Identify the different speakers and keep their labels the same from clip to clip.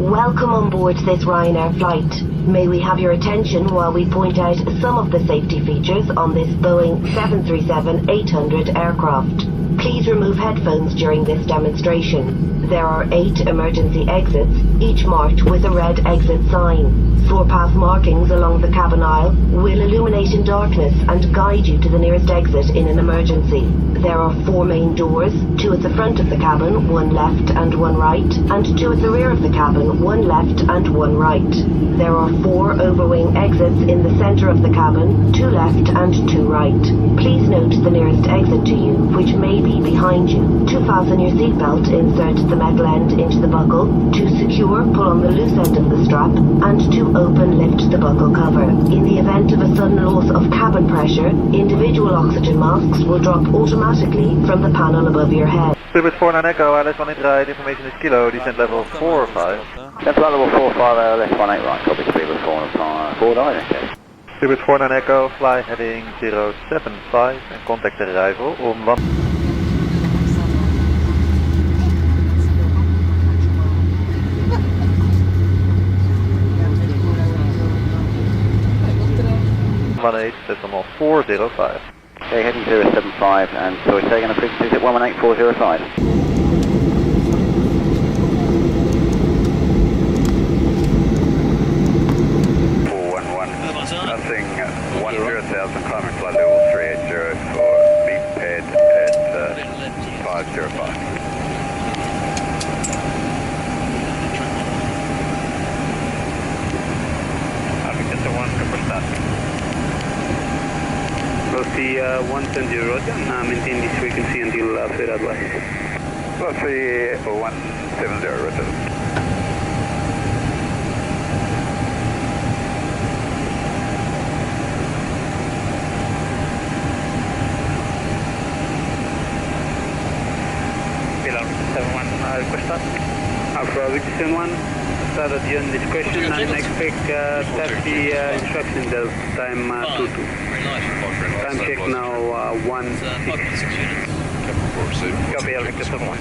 Speaker 1: Welcome on board this Ryanair flight. May we have your attention while we point out some of the safety features on this Boeing 737-800 aircraft. Please remove headphones during this demonstration. There are 8 emergency exits, each marked with a red exit sign. Floor path markings along the cabin aisle will illuminate in darkness and guide you to the nearest exit in an emergency. There are 4 main doors, 2 at the front of the cabin, 1 left and 1 right, and 2 at the rear of the cabin, 1 left and 1 right. There are 4 overwing exits in the center of the cabin, 2 left and 2 right. Please note the nearest exit to you, which may be behind you. To fasten your seatbelt, insert the metal end into the buckle. To secure, pull on the loose end of the strap, and to open, lift the buckle cover. In the event of a sudden loss of cabin pressure, individual oxygen masks will drop automatically from the panel above your head.
Speaker 2: Prepar3D V4 Echo, ILS 18 right, information is kilo, descent level 4 or 5.
Speaker 3: Descent level 4 or 5, ILS 18 right, copy Prepar3D V4 okay.
Speaker 2: Prepar3D V4 Echo, fly heading 075 and contact arrival on 1. Decimal 405.
Speaker 3: Okay, heading 075 and so we're taking a frequency at 118405.
Speaker 4: 411, nothing 10,000, climbing flight level 380 for beep pad at 505.
Speaker 5: Velocity 110 roger, maintain this frequency until further advice.
Speaker 4: Velocity 170 roger.
Speaker 5: Pilar 71 request start. Alpha Victor 71, start at your discretion and expect 30 instructions at time 22. Time check now 16. Copy, Victor 71.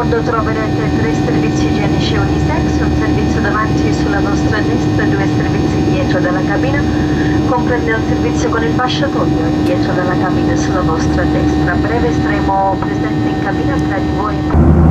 Speaker 6: bordo troverete 3 servizi igienici unisex, un servizio davanti sulla vostra destra e 2 servizi dietro dalla cabina. Comprende un servizio con il vasciatoio dietro dalla cabina sulla vostra destra. A breve saremo presenti in cabina tra di voi.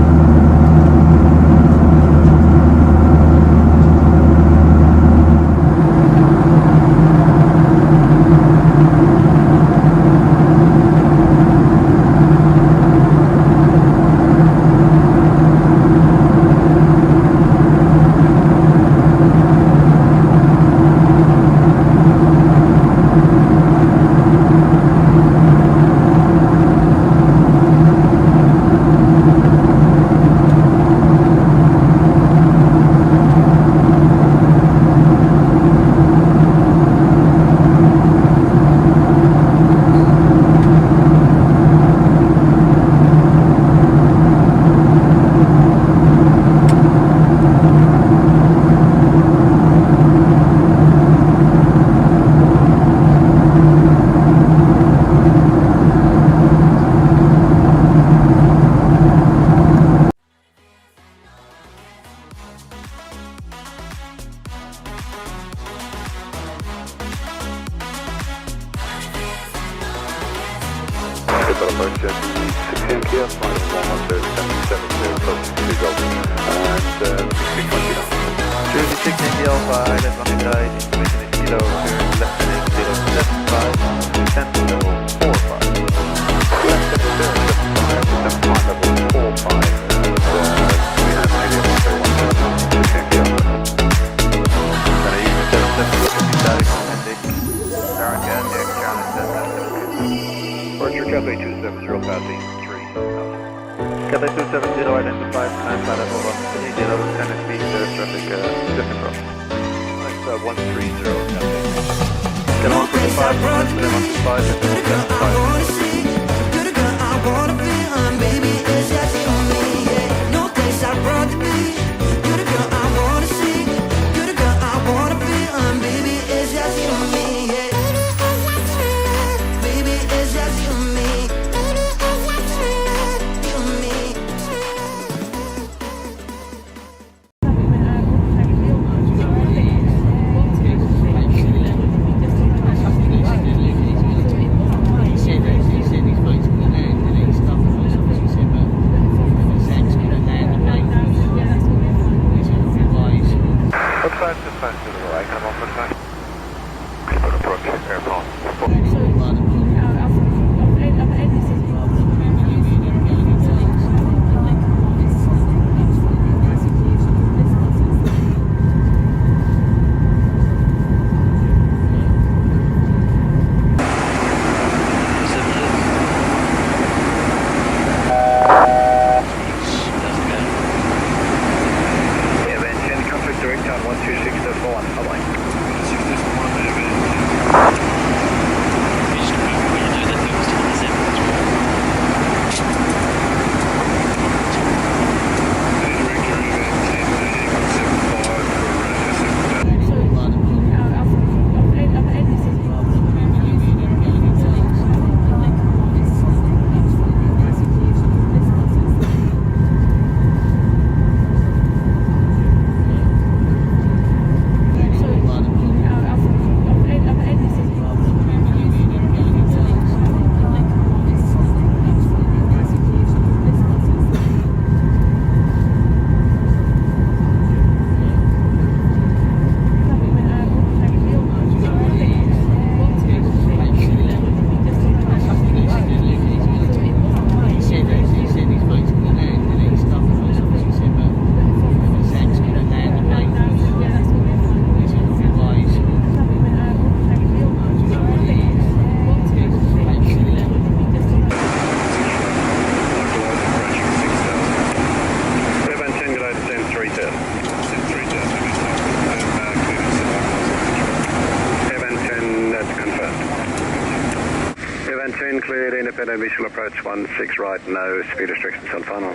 Speaker 4: Visual approach 16 right, no speed restrictions on final.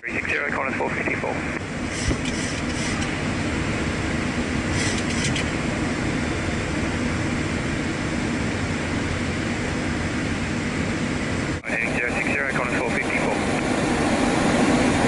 Speaker 4: 360, corner 454. Heading 060, corner 454.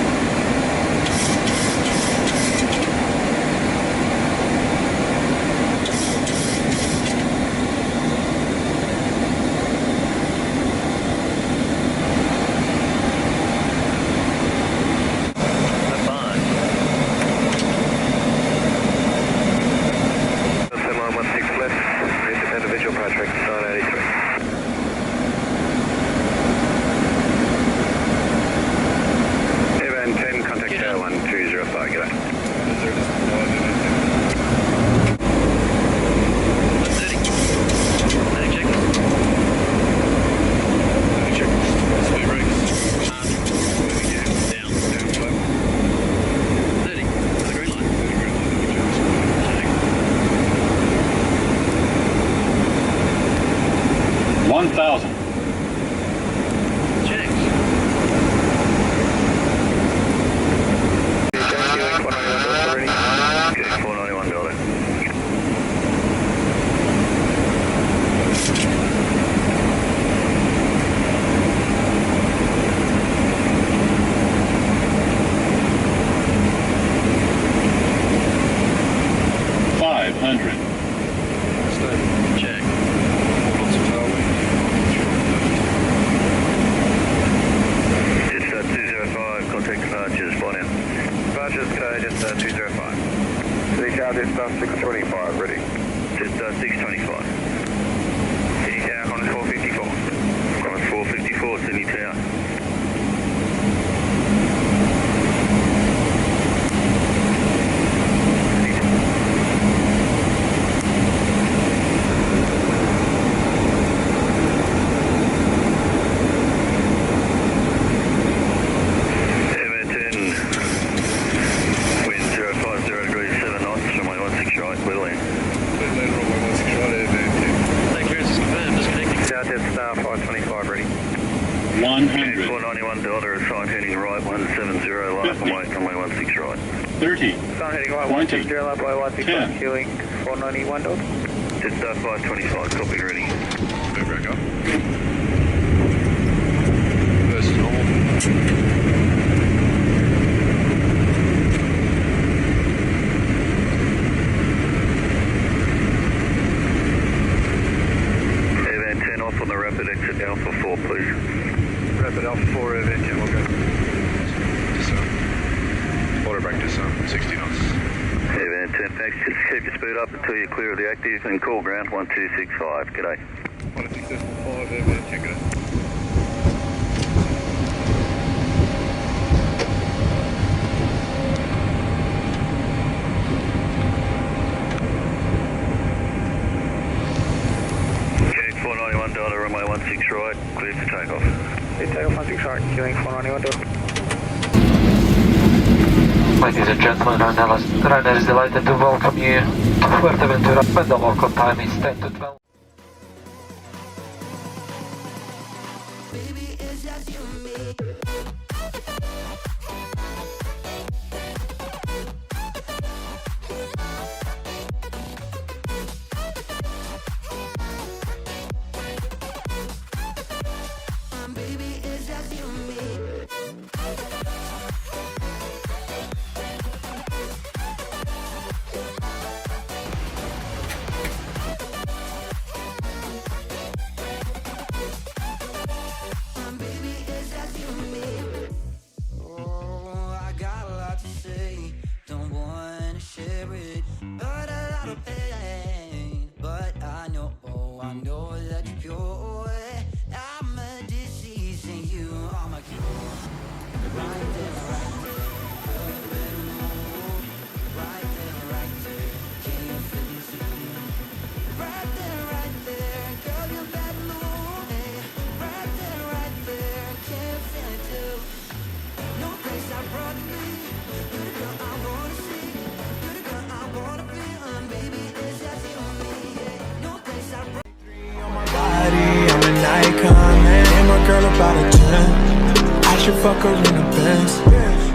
Speaker 4: departures, just 205.
Speaker 3: City Tower, Jetstar 625, ready.
Speaker 4: Just 625. City Tower, Qantas 454. Qantas 454, Sydney Tower.
Speaker 5: Jetstar 525 ready.
Speaker 7: 100.
Speaker 4: 491 Delta, assigned heading right 170, last and wait, runway 16 right.
Speaker 7: 30.
Speaker 5: Assigned heading right
Speaker 7: 20.
Speaker 5: 170, last runway 16
Speaker 7: 10.
Speaker 5: queuing 491 Delta.
Speaker 4: Jetstar 525, copy ready.
Speaker 8: Move back up. Versus normal.
Speaker 4: On the rapid exit Alpha 4, please.
Speaker 8: Rapid Alpha 4, event 10, we'll go. Order back to 60 knots.
Speaker 4: Event 10, thanks. Just keep your speed up until you're clear of the active and call ground 1265. G'day.
Speaker 8: 1665, event 10, g'day.
Speaker 4: Delta, runway 16 right, clear for takeoff.
Speaker 5: Clear takeoff 16 right, queuing 491 Delta.
Speaker 9: Ladies and gentlemen, Ryanair is delighted to welcome you to Fuerteventura when the local time is 10 to 12.
Speaker 10: Baby, it's just you and me.
Speaker 11: I'm an icon, man, and my girl about a 10. I should fuck her in a Benz.